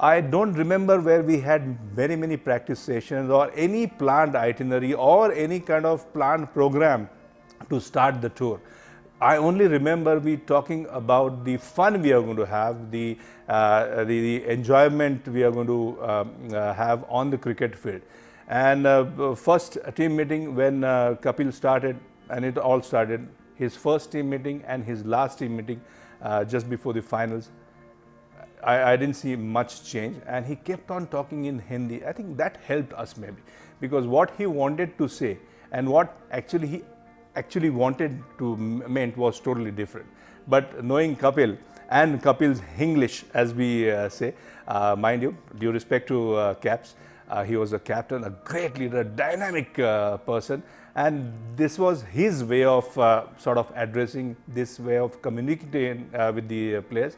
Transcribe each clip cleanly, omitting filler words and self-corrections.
I don't remember where we had very many practice sessions or any planned itinerary or any kind of planned program to start the tour. I only remember we talking about the fun we are going to have, the enjoyment we are going to have on the cricket field. And first team meeting when Kapil started, and it all started, his first team meeting and his last team meeting just before the finals, I didn't see much change, and he kept on talking in Hindi. I think that helped us maybe, because what he wanted to say and what he actually wanted to meant was totally different. But knowing Kapil and Kapil's English, as we say, mind you, due respect to Caps, he was a captain, a great leader, dynamic person, and this was his way of sort of addressing, this way of communicating with the players.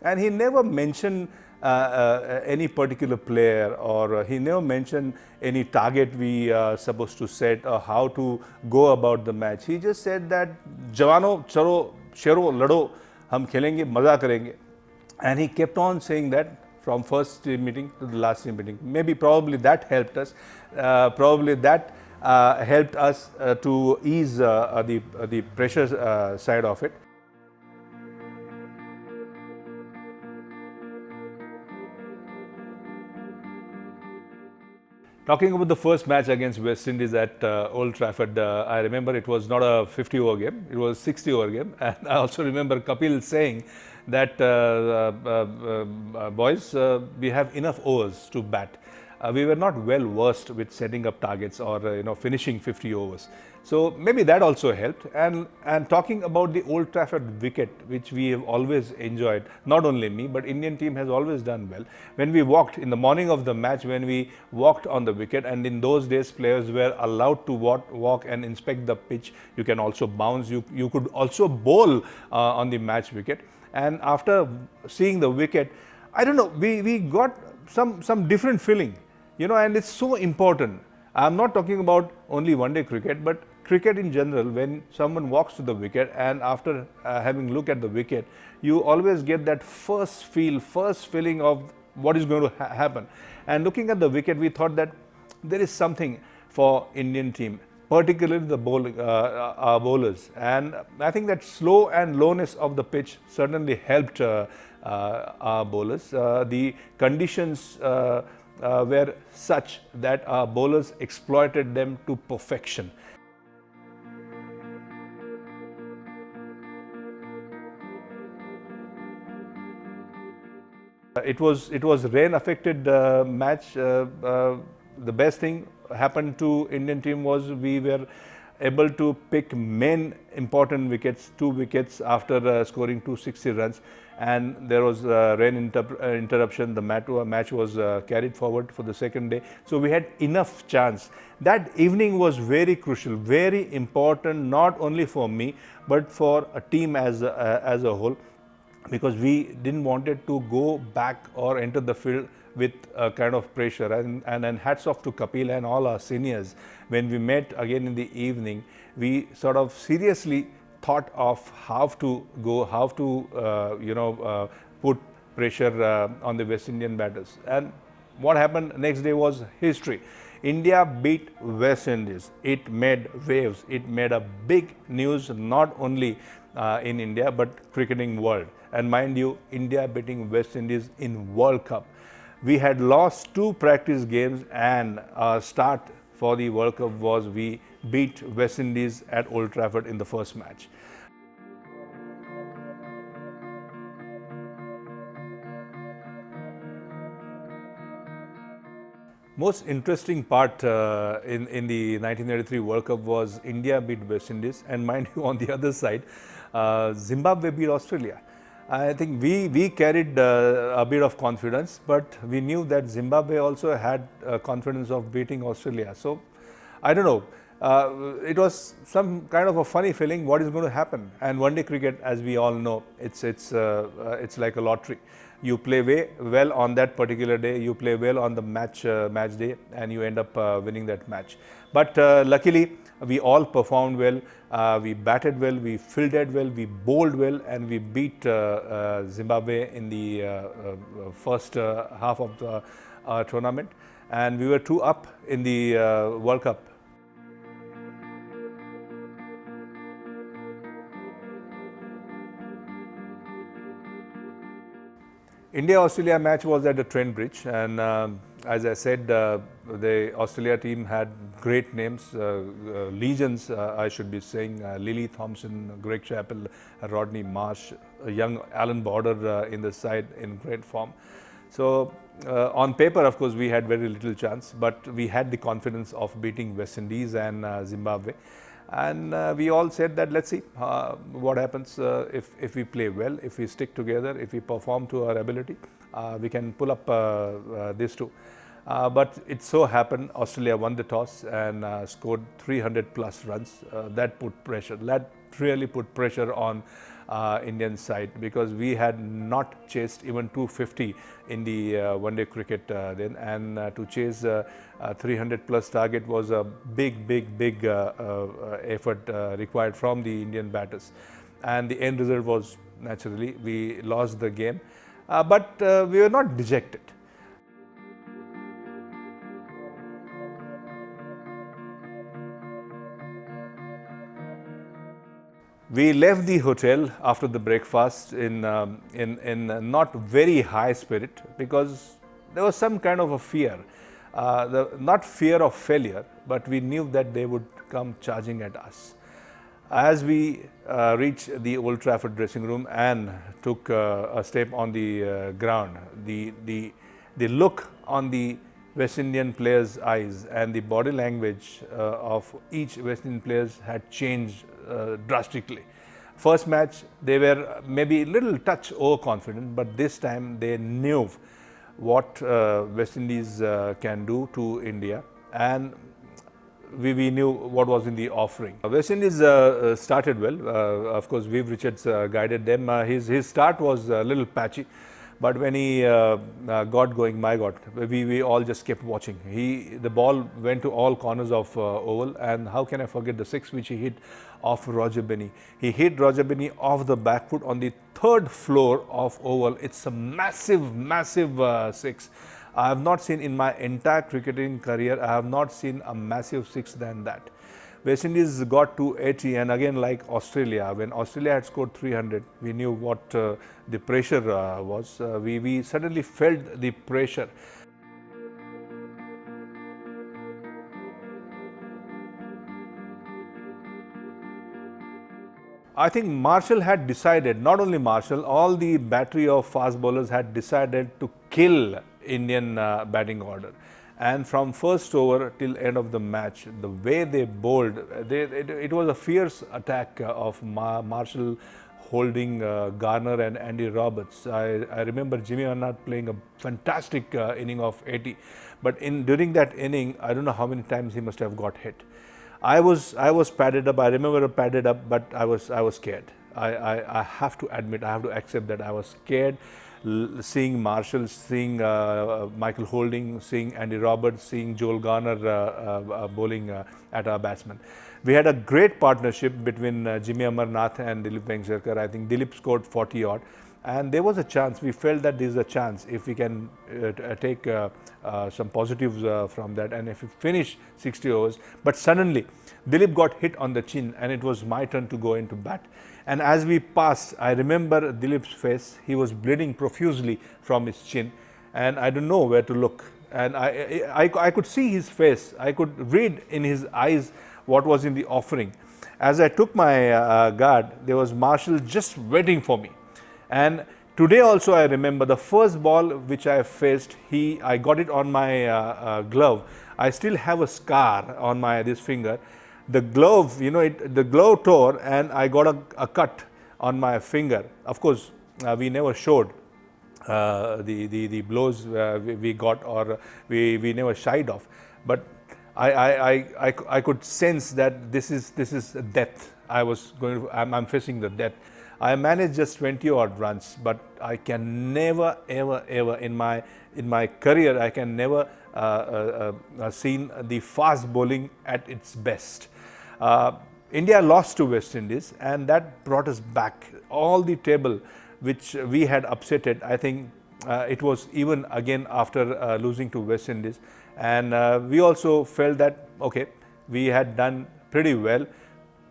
And he never mentioned any particular player, or he never mentioned any target we are supposed to set or how to go about the match. He just said that, Jawano, chalo, shero, lado, hum khelenge, maza karenge. And he kept on saying that from first team meeting to the last team meeting. Maybe probably that helped us. Helped us to ease the pressure side of it. Talking about the first match against West Indies at Old Trafford, I remember it was not a 50-over game, it was a 60-over game. And I also remember Kapil saying that, boys, we have enough overs to bat. We were not well versed with setting up targets or finishing 50 overs. So maybe that also helped. And talking about the Old Trafford wicket, which we have always enjoyed, not only me, but Indian team has always done well. When we walked in the morning of the match, when we walked on the wicket, and in those days players were allowed to walk and inspect the pitch. You can also bounce, you could also bowl on the match wicket. And after seeing the wicket, I don't know, we got some different feeling. And it's so important. I'm not talking about only one-day cricket, but cricket in general. When someone walks to the wicket and after having a look at the wicket, you always get that first feeling of what is going to happen. And looking at the wicket, we thought that there is something for Indian team, particularly the our bowlers. And I think that slow and lowness of the pitch certainly helped our bowlers. The conditions were such that our bowlers exploited them to perfection. It was rain affected match. The best thing happened to Indian team was we were able to pick main important wickets, 2 wickets after scoring 260 runs, and there was rain interruption. The match was carried forward for the second day, so we had enough chance. That evening was very crucial, very important, not only for me but for a team as a whole, because we didn't wanted to go back or enter the field with a kind of pressure. And hats off to Kapil and all our seniors. When we met again in the evening, we sort of seriously thought of how to go, how to put pressure on the West Indian batters. And what happened next day was history. India beat West Indies. It made waves. It made a big news, not only in India but cricketing world. And mind you, India beating West Indies in World Cup. We had lost 2 practice games, and our start for the World Cup was we beat West Indies at Old Trafford in the first match. Most interesting part in the 1983 World Cup was India beat West Indies, and mind you, on the other side, Zimbabwe beat Australia. I think we carried a bit of confidence, but we knew that Zimbabwe also had confidence of beating Australia. So I don't know, it was some kind of a funny feeling what is going to happen. And one-day cricket, as we all know, it's like a lottery. You play well on that particular day, you play well on the match day, and you end up winning that match. But luckily, we all performed well, we batted well, we fielded well, we bowled well, and we beat Zimbabwe in the first half of the tournament, and we were 2 up in the World Cup. India-Australia match was at the Trent Bridge, and as I said, the Australia team had great names, legions I should be saying, Lily Thompson, Greg Chappell, Rodney Marsh, young Alan Border in the side in great form. So on paper, of course, we had very little chance, but we had the confidence of beating West Indies and Zimbabwe. And we all said that let's see what happens if we play well, if we stick together, if we perform to our ability, we can pull up this too. But it so happened Australia won the toss and scored 300 plus runs. That put pressure, that really put pressure on Indian side, because we had not chased even 250 in the one-day cricket then, and to chase 300 plus target was a big effort required from the Indian batters, and the end result was naturally we lost the game, but we were not dejected. We left the hotel after the breakfast in not very high spirit, because there was some kind of a fear, not fear of failure, but we knew that they would come charging at us. As we reached the Old Trafford dressing room and took a step on the ground, the look on the West Indian players' eyes and the body language of each West Indian players had changed drastically. First match, they were maybe a little touch overconfident, but this time they knew what West Indies can do to India, and we knew what was in the offering. West Indies started well. Of course, Viv Richards guided them. His start was a little patchy, but when he got going, my God, we all just kept watching. The ball went to all corners of oval, and how can I forget the six which he hit off Roger Binney. He hit Roger Binney off the back foot on the 3rd floor of oval. It's a massive six. I have not seen in my entire cricketing career, I have not seen a massive six than that. West Indies got to 80, and again, like Australia, when Australia had scored 300, we knew what the pressure was. We suddenly felt the pressure. I think Marshall had decided, not only Marshall, all the battery of fast bowlers had decided to kill Indian batting order. And from first over till end of the match, the way they bowled, it was a fierce attack of Marshall holding Garner and Andy Roberts. I remember Jimmy Arnott playing a fantastic inning of 80, but during that inning, I don't know how many times he must have got hit. I was padded up. I remember padded up, but I was scared. I have to admit, I have to accept that I was scared. Seeing Marshall, seeing Michael Holding, seeing Andy Roberts, seeing Joel Garner bowling at our batsmen. We had a great partnership between Jimmy Amarnath and Dilip Vengsarkar. I think Dilip scored 40 odd, and there was a chance. We felt that there is a chance if we can take some positives from that, and if we finish 60 overs. But suddenly, Dilip got hit on the chin, and it was my turn to go into bat. And as we passed, I remember Dilip's face. He was bleeding profusely from his chin, and I don't know where to look. And I could see his face. I could read in his eyes what was in the offering. As I took my guard, there was Marshall just waiting for me. And today also I remember the first ball which I faced, I got it on my glove. I still have a scar on this finger. The glove, the glove tore, and I got a cut on my finger. Of course, we never showed the blows we got, or we never shied off. But I could sense that this is death. I'm facing the death. I managed just 20 odd runs, but I can never ever in my career I can never seen the fast bowling at its best. India lost to West Indies, and that brought us back. All the table which we had upsetted, I think it was even again after losing to West Indies, and we also felt that okay, we had done pretty well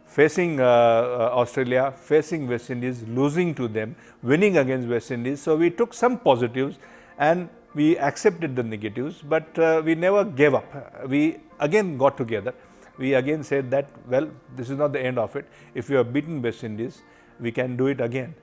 facing Australia, facing West Indies, losing to them, winning against West Indies. So we took some positives and we accepted the negatives, but we never gave up. We again got together. We again said that, well, this is not the end of it. If we have beaten West Indies, we can do it again.